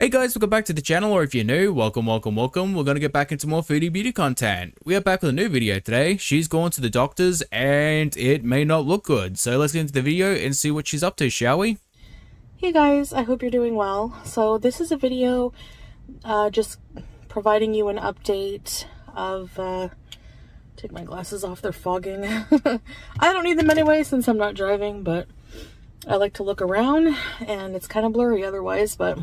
Hey guys, welcome back to the channel, or if you're new, welcome. We're gonna get back into more foodie beauty content. We are back with a new video today. She's gone to the doctors and it may not look good. So let's get into the video and see what she's up to, shall we? Hey guys, I hope you're doing well. So this is a video just providing you an update of, take my glasses off, they're fogging. I don't need them anyway since I'm not driving, but I like to look around and it's kind of blurry otherwise, but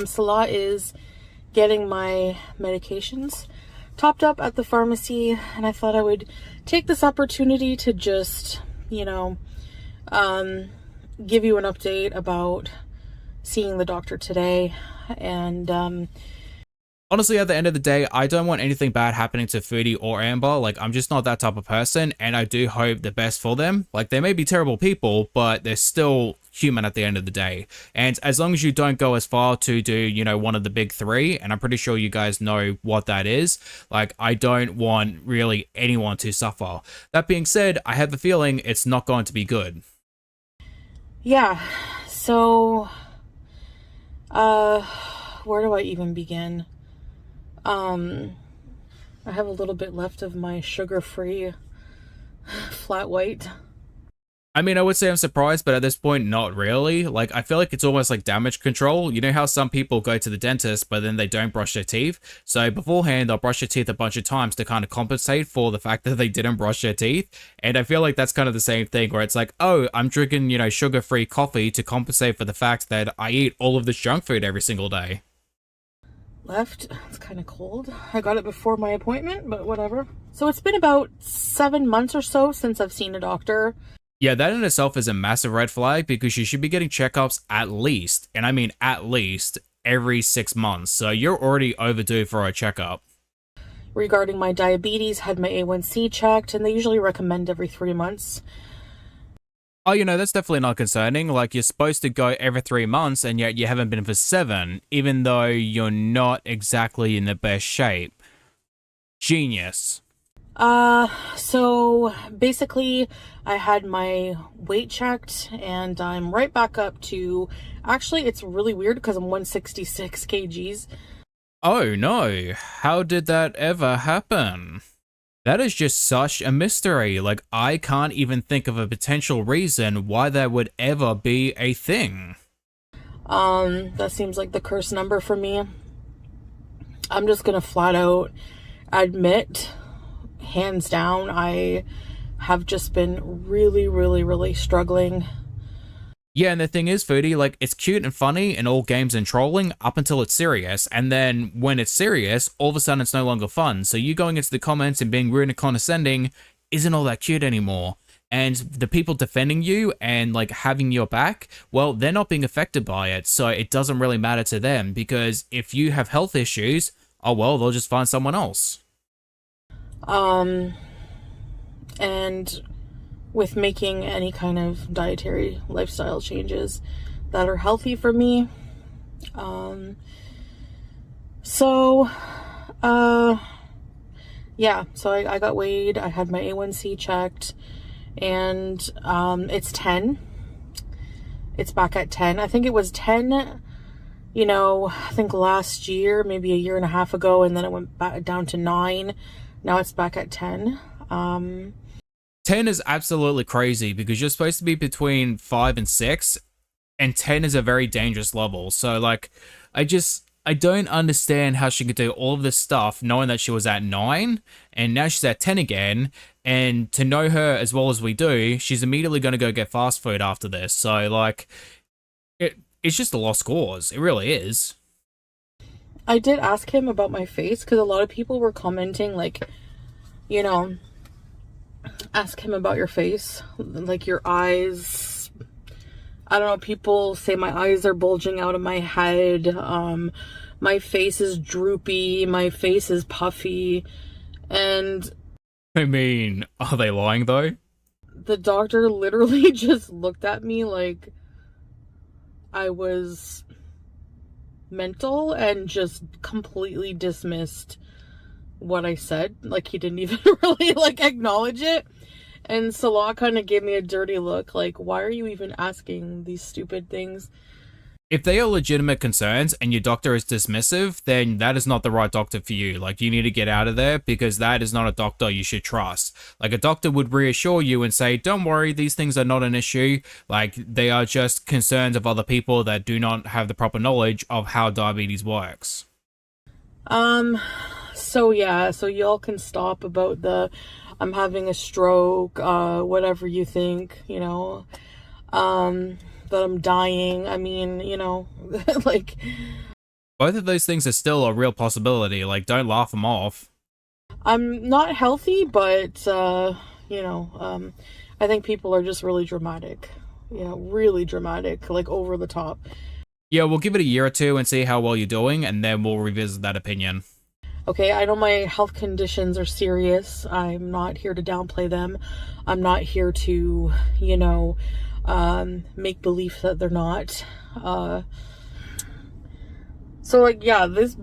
Salah is getting my medications topped up at the pharmacy, and I thought I would take this opportunity to just, give you an update about seeing the doctor today. And Honestly, at the end of the day, I don't want anything bad happening to Foodie or Amber. Like, I'm just not that type of person, and I do hope the best for them. Like, they may be terrible people, but they're still human at the end of the day. And as long as you don't go as far to do, one of the big three, and I'm pretty sure you guys know what that is, like, I don't want really anyone to suffer. That being said, I have a feeling it's not going to be good. Yeah, so, where do I even begin? I have a little bit left of my sugar-free flat white. I mean, I would say I'm surprised, but at this point, not really. Like, I feel like it's almost like damage control. You know how some people go to the dentist, but then they don't brush their teeth? So beforehand, they'll brush their teeth a bunch of times to kind of compensate for the fact that they didn't brush their teeth. And I feel like that's kind of the same thing, where it's like, oh, I'm drinking, sugar-free coffee to compensate for the fact that I eat all of this junk food every single day. Left. It's kind of cold. I got it before my appointment, but whatever. So it's been about 7 months or so since I've seen a doctor. Yeah, that in itself is a massive red flag, because you should be getting checkups at least, and I mean at least, every 6 months. So you're already overdue for a checkup. Regarding my diabetes, had my A1C checked, and they usually recommend every 3 months. Oh, that's definitely not concerning. Like, you're supposed to go every 3 months, and yet you haven't been for 7, even though you're not exactly in the best shape. Genius. So basically I had my weight checked and I'm right back up to, actually it's really weird because I'm 166 kgs. Oh no, how did that ever happen? That is just such a mystery. Like, I can't even think of a potential reason why that would ever be a thing. That seems like the cursed number for me. I'm just gonna flat out admit, hands down, I have just been really struggling. Yeah, and the thing is, Foodie, like, it's cute and funny in all games and trolling up until it's serious, and then when it's serious, all of a sudden it's no longer fun. So you going into the comments and being rude and condescending isn't all that cute anymore. And the people defending you and, like, having your back, well, they're not being affected by it, so it doesn't really matter to them, because if you have health issues, oh well, they'll just find someone else. And with making any kind of dietary lifestyle changes that are healthy for me. Yeah, so I got weighed, I had my A1C checked, and, it's 10. It's back at 10. I think it was 10, I think last year, maybe a year and a half ago, and then it went back down to 9. Now it's back at 10. 10 is absolutely crazy, because you're supposed to be between 5 and 6, and 10 is a very dangerous level. So, like, I don't understand how she could do all of this stuff knowing that she was at 9, and now she's at 10 again, and to know her as well as we do, she's immediately going to go get fast food after this. So, like, it's just a lost cause. It really is. I did ask him about my face, because a lot of people were commenting, like, ask him about your face, like your eyes. I don't know, people say my eyes are bulging out of my head, my face is droopy, my face is puffy, and I mean, are they lying though? the doctor literally just looked at me like I was mental and just completely dismissed what I said. Like, he didn't even really, like, acknowledge it. And Salah kind of gave me a dirty look, like, why are you even asking these stupid things? If they are legitimate concerns and your doctor is dismissive, then that is not the right doctor for you. Like, you need to get out of there because that is not a doctor you should trust. Like, a doctor would reassure you and say, don't worry, these things are not an issue. Like, they are just concerns of other people that do not have the proper knowledge of how diabetes works. So yeah, so y'all can stop about the, I'm having a stroke, whatever you think, you know, that I'm dying. I mean, you know, like, Both of those things are still a real possibility. Like, don't laugh them off. I'm not healthy, but, you know, I think people are just really dramatic, you know, really dramatic, like over the top. Yeah, we'll give it a year or two and see how well you're doing, and then we'll revisit that opinion. Okay, I know my health conditions are serious. I'm not here to downplay them. I'm not here to, you know, make belief that they're not. So like, yeah, this,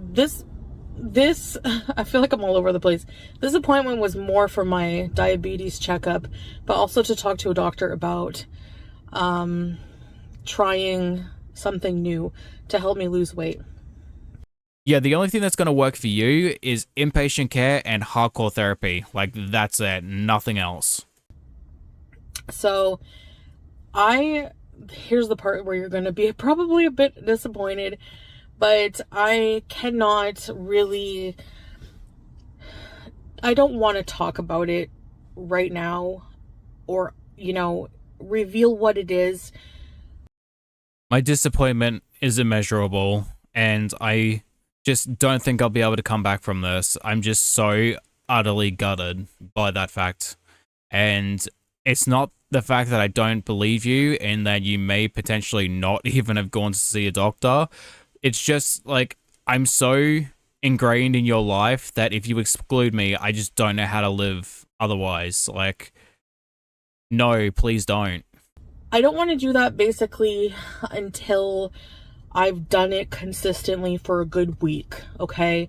I feel like I'm all over the place. This appointment was more for my diabetes checkup, but also to talk to a doctor about, trying something new to help me lose weight. Yeah, the only thing that's going to work for you is inpatient care and hardcore therapy. Like, that's it. Nothing else. So, here's the part where you're going to be probably a bit disappointed, but I cannot really, I don't want to talk about it right now or, you know, reveal what it is. My disappointment is immeasurable, and I just don't think I'll be able to come back from this. I'm just so utterly gutted by that fact. And it's not the fact that I don't believe you and that you may potentially not even have gone to see a doctor. It's just like, I'm so ingrained in your life that if you exclude me, I just don't know how to live otherwise. Like, no, please don't. I don't want to do that basically until I've done it consistently for a good week, okay?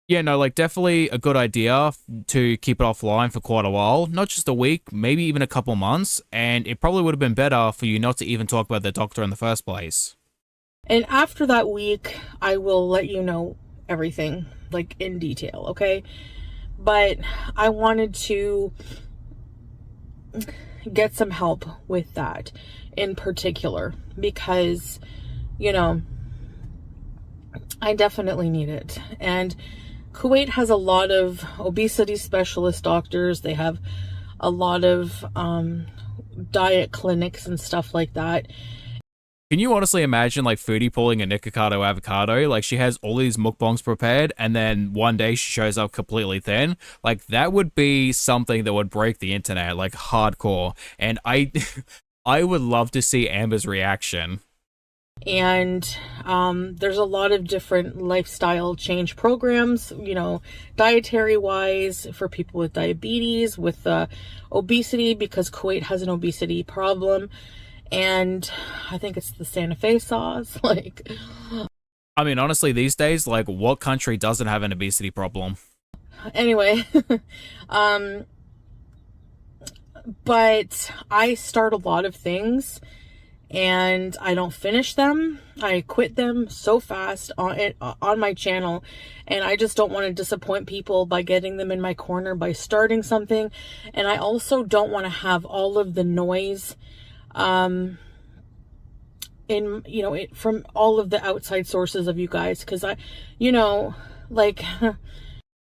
Yeah, no, like, definitely a good idea to keep it offline for quite a while. Not just a week, maybe even a couple months. And it probably would have been better for you not to even talk about the doctor in the first place. And after that week, I will let you know everything, like, in detail, okay? But I wanted to get some help with that in particular because, you know, I definitely need it. And Kuwait has a lot of obesity specialist doctors. They have a lot of diet clinics and stuff like that. Can you honestly imagine, like, Foodie pulling a Nikocado avocado? Like, she has all these mukbangs prepared, and then one day she shows up completely thin. Like, that would be something that would break the internet, like, hardcore. And I would love to see Amber's reaction. And there's a lot of different lifestyle change programs, you know, dietary wise for people with diabetes, with obesity, because Kuwait has an obesity problem. And I think it's the Santa Fe sauce. Like, I mean, honestly, these days, like, what country doesn't have an obesity problem? Anyway, but I start a lot of things and I don't finish them. I quit them so fast on my channel, and I just don't want to disappoint people by getting them in my corner by starting something. And I also don't want to have all of the noise in, you know, from all of the outside sources of you guys, because I, you know, like,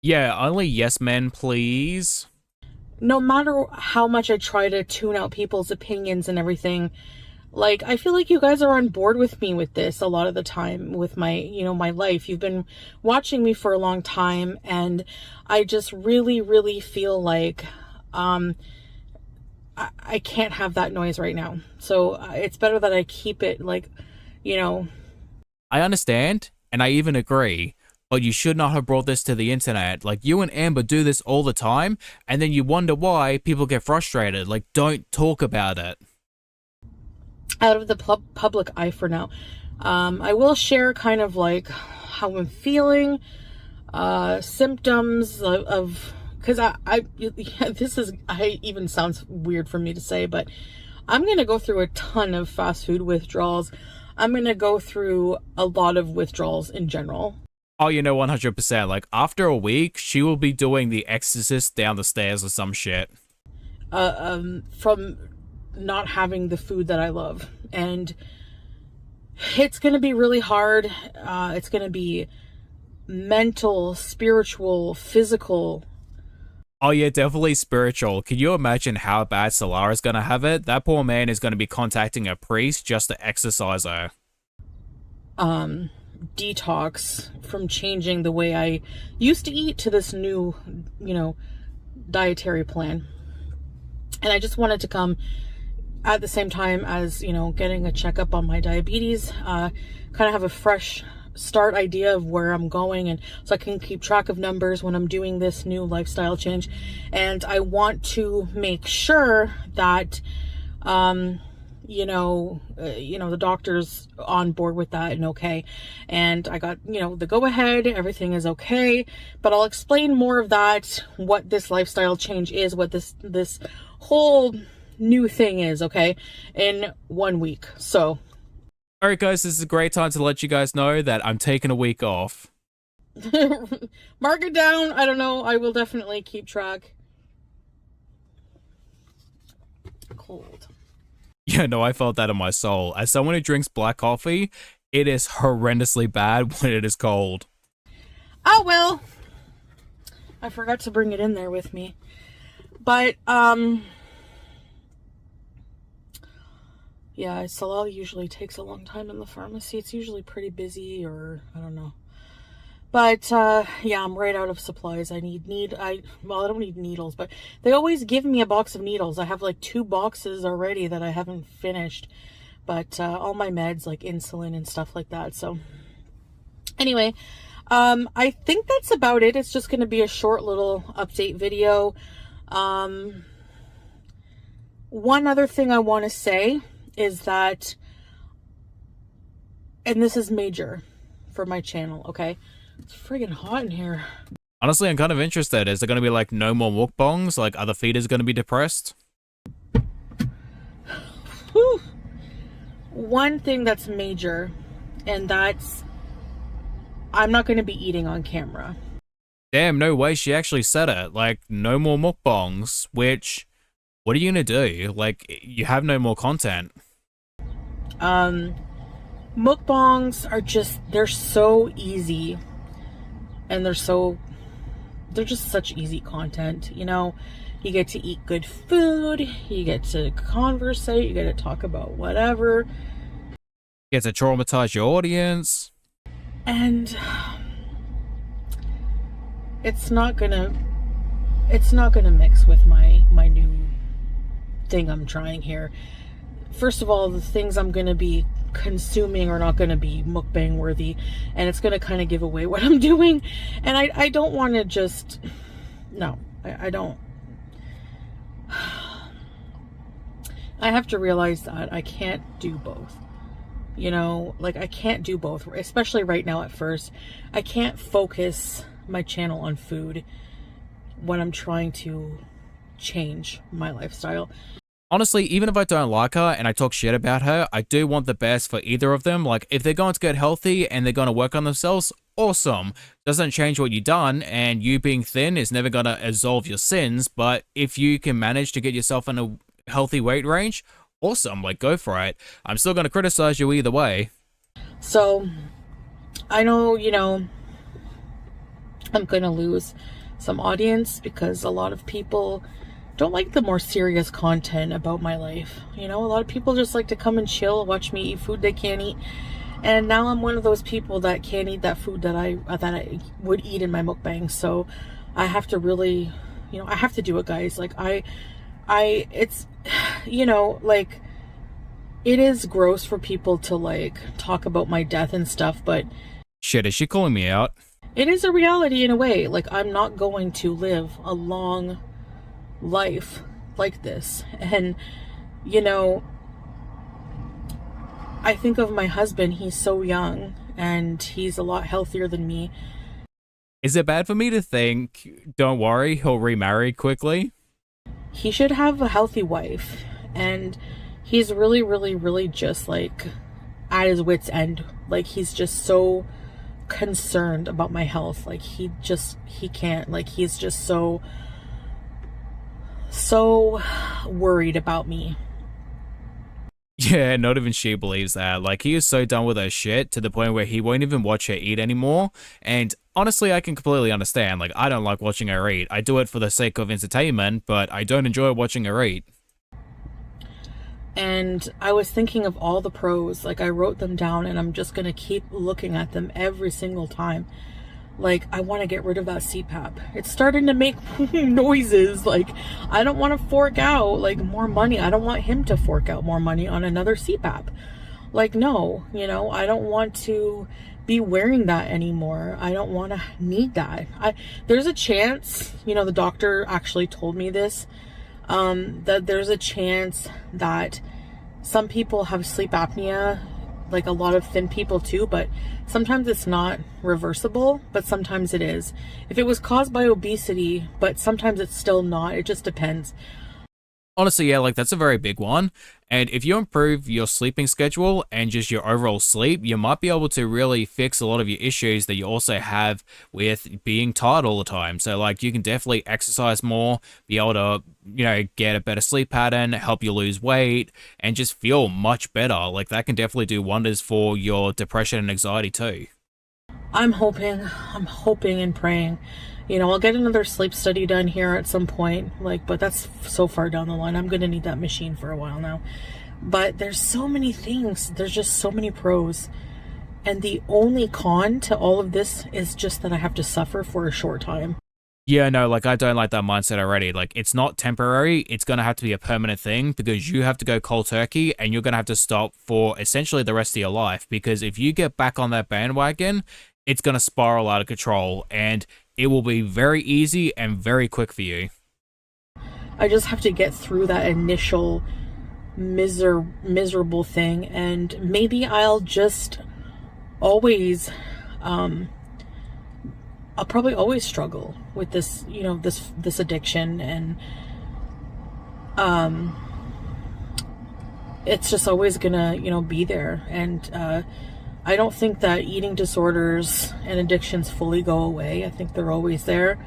yeah, only yes men, please. No matter how much I try to tune out people's opinions and everything, like, I feel like you guys are on board with me with this a lot of the time with my, you know, my life. You've been watching me for a long time, and I just really, really feel like, I can't have that noise right now. So it's better that I keep it, like, you know. I understand, and I even agree, but you should not have brought this to the internet. Like, you and Amber do this all the time, and then you wonder why people get frustrated. Like, don't talk about it. Out of the public eye for now. I will share kind of like how I'm feeling, symptoms of because I even sounds weird for me to say, but I'm going to go through a ton of fast food withdrawals. I'm gonna go through a lot of withdrawals in general. Oh, 100%. Like, after a week, she will be doing The Exorcist down the stairs or some shit. From not having the food that I love. And it's going to be really hard. It's going to be mental, spiritual, physical. Oh, yeah, definitely spiritual. Can you imagine how bad Solara's going to have it? That poor man is going to be contacting a priest just to exorcise her. Detox from changing the way I used to eat to this new, dietary plan. And I just wanted to come at the same time as, getting a checkup on my diabetes, kind of have a fresh start idea of where I'm going, and so I can keep track of numbers when I'm doing this new lifestyle change. And I want to make sure that, the doctor's on board with that and okay. And I got, the go ahead, everything is okay, but I'll explain more of that, what this lifestyle change is, what this whole new thing is, okay, in 1 week. So alright guys, this is a great time to let you guys know that I'm taking a week off. Mark it down. I don't know, I will definitely keep track. Cold. Yeah, no, I felt that in my soul. As someone who drinks black coffee, it is horrendously bad when it is cold. Oh well, I forgot to bring it in there with me. But, yeah, Salal usually takes a long time in the pharmacy. It's usually pretty busy, or I don't know. But, yeah, I'm right out of supplies. I don't need needles, but they always give me a box of needles. I have like 2 boxes already that I haven't finished. But, all my meds, like insulin and stuff like that. So, anyway, I think that's about it. It's just going to be a short little update video. One other thing I want to say is that, and this is major for my channel, okay? It's friggin' hot in here. Honestly, I'm kind of interested. Is there going to be like no more mukbangs? Like, are the feeders going to be depressed? Whew. One thing that's major, and that's, I'm not going to be eating on camera. Damn, no way, she actually said it. Like, no more mukbangs, which, what are you gonna do? Like, you have no more content. Mukbangs are just, they're so easy. And they're just such easy content, You get to eat good food, you get to conversate, you get to talk about whatever. You get to traumatize your audience. And it's not gonna mix with my new thing I'm trying here. First of all, the things I'm gonna be consuming are not gonna be mukbang worthy, and it's gonna kind of give away what I'm doing. And I don't want to just, no, I don't. I have to realize that I can't do both. Like, I can't do both, especially right now at first. I can't focus my channel on food when I'm trying to change my lifestyle. Honestly, even if I don't like her and I talk shit about her, I do want the best for either of them. Like, if they're going to get healthy and they're going to work on themselves, awesome. Doesn't change what you've done, and you being thin is never going to absolve your sins, but if you can manage to get yourself in a healthy weight range, awesome, like, go for it. I'm still going to criticize you either way. So, I know, I'm going to lose some audience because a lot of people don't like the more serious content about my life. A lot of people just like to come and chill, watch me eat food they can't eat. And now I'm one of those people that can't eat that food that I would eat in my mukbang. So I have to really, I have to do it, guys. Like, it's, like, it is gross for people to, like, talk about my death and stuff, but shit, is she calling me out? It is a reality in a way. Like, I'm not going to live a long life like this. And, I think of my husband. He's so young and he's a lot healthier than me. Is it bad for me to think, don't worry, he'll remarry quickly? He should have a healthy wife, and he's really, really, really just like at his wit's end. Like, he's just so concerned about my health. Like, he can't. Like, he's just so worried about me. Yeah, not even she believes that. Like, he is so done with her shit to the point where he won't even watch her eat anymore. And honestly, I can completely understand. Like, I don't like watching her eat. I do it for the sake of entertainment, but I don't enjoy watching her eat. And I was thinking of all the pros. Like, I wrote them down, and I'm just gonna keep looking at them every single time. Like, I want to get rid of that CPAP. It's starting to make noises. Like, I don't want to fork out, like, more money. I don't want him to fork out more money on another CPAP. Like, no, you know, I don't want to be wearing that anymore. I don't want to need that. There's a chance, you know, the doctor actually told me this, that there's a chance that some people have sleep apnea, like a lot of thin people too, but sometimes it's not reversible, but sometimes it is. If it was caused by obesity, but sometimes it's still not. It just depends. Honestly, yeah, like, that's a very big one. And if you improve your sleeping schedule and just your overall sleep, you might be able to really fix a lot of your issues that you also have with being tired all the time. So, like, you can definitely exercise more, be able to, you know, get a better sleep pattern, help you lose weight, and just feel much better. Like, that can definitely do wonders for your depression and anxiety too. I'm hoping and praying. You know, I'll get another sleep study done here at some point, like, but that's so far down the line. I'm going to need that machine for a while now. But there's so many things. There's just so many pros. And the only con to all of this is just that I have to suffer for a short time. Yeah, no, like, I don't like that mindset already. Like, it's not temporary. It's going to have to be a permanent thing because you have to go cold turkey and you're going to have to stop for essentially the rest of your life. Because if you get back on that bandwagon, it's going to spiral out of control and it will be very easy and very quick for you. I just have to get through that initial miserable thing, and maybe I'll just always, I'll probably always struggle with this, you know, this addiction, and it's just always gonna, you know, be there. And I don't think that eating disorders and addictions fully go away. I think they're always there.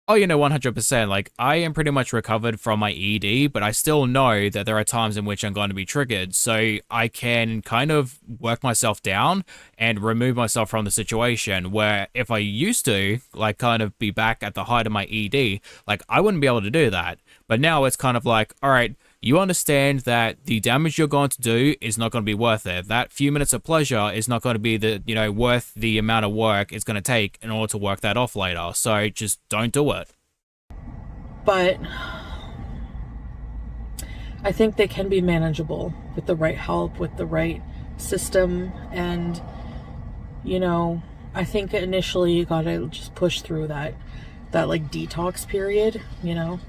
Oh, you know, 100%. Like, I am pretty much recovered from my ED, but I still know that there are times in which I'm going to be triggered. So I can kind of work myself down and remove myself from the situation where if I used to, like, kind of be back at the height of my ED, like, I wouldn't be able to do that. But now it's kind of like, all right, you understand that the damage you're going to do is not going to be worth it. That few minutes of pleasure is not going to be the, you know, worth the amount of work it's going to take in order to work that off later. So just don't do it. But I think they can be manageable with the right help, with the right system. And, you know, I think initially you gotta just push through that like detox period, you know.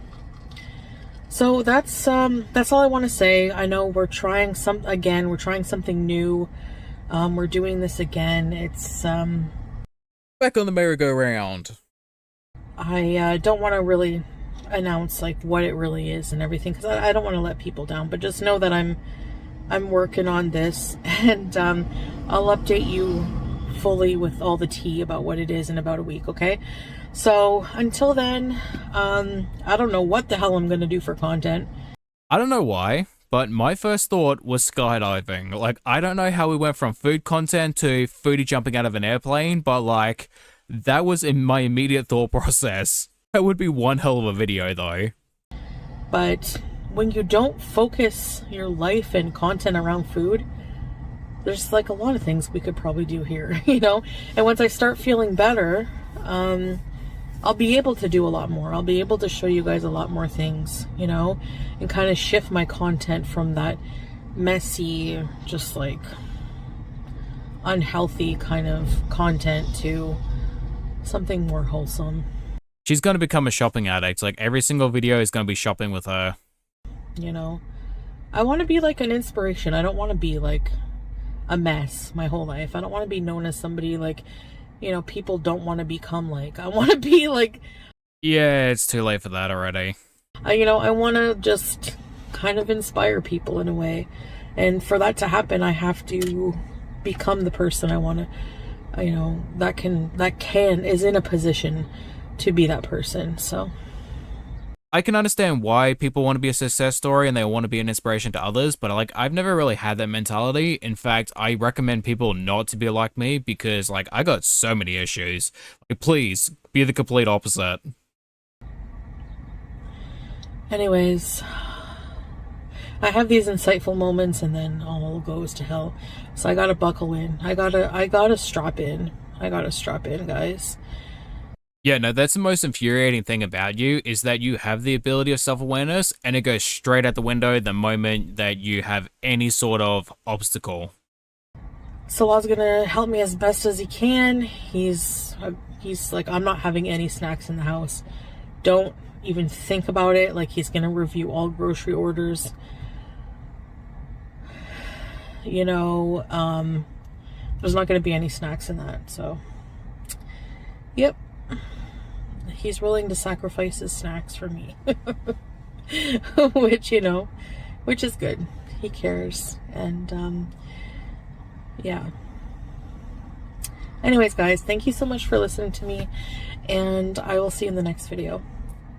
So that's all I want to say. I know we're trying something new. We're doing this again. It's back on the merry-go-round. I don't want to really announce like what it really is and everything, because I don't want to let people down, but just know that I'm working on this, and I'll update you fully with all the tea about what it is in about a week, okay? So until then, I don't know what the hell I'm gonna do for content. I don't know why, but my first thought was skydiving. Like, I don't know how we went from food content to Foodie jumping out of an airplane, but like, that was in my immediate thought process. That would be one hell of a video though. But when you don't focus your life and content around food, there's like a lot of things we could probably do here, you know? And once I start feeling better, I'll be able to do a lot more. I'll be able to show you guys a lot more things, you know, and kind of shift my content from that messy, just like unhealthy kind of content to something more wholesome. She's going to become a shopping addict. Like, every single video is going to be shopping with her. You know, I want to be like an inspiration. I don't want to be like a mess my whole life. I don't want to be known as somebody like, you know, people don't want to become like. I want to be like... Yeah, it's too late for that already. You know, I want to just kind of inspire people in a way. And for that to happen, I have to become the person I want to, you know, is in a position to be that person. So I can understand why people want to be a success story and they want to be an inspiration to others, but like I've never really had that mentality. In fact, I recommend people not to be like me because like I got so many issues. Like, please be the complete opposite. anyways, I have these insightful moments and then all goes to hell. So I gotta buckle in. I gotta strap in. I gotta strap in, guys. Yeah, no, that's the most infuriating thing about you is that you have the ability of self-awareness and it goes straight out the window the moment that you have any sort of obstacle. Salah's gonna help me as best as he can. He's like, I'm not having any snacks in the house. Don't even think about it. Like, he's gonna review all grocery orders. You know, there's not gonna be any snacks in that. So, yep. He's willing to sacrifice his snacks for me. Which, you know, which is good. He cares. And, yeah. Anyways, guys, thank you so much for listening to me, and I will see you in the next video.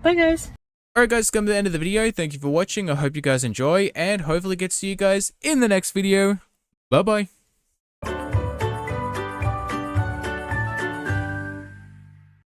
Bye, guys. Alright guys, come to the end of the video. Thank you for watching. I hope you guys enjoy and hopefully get to see you guys in the next video. Bye bye.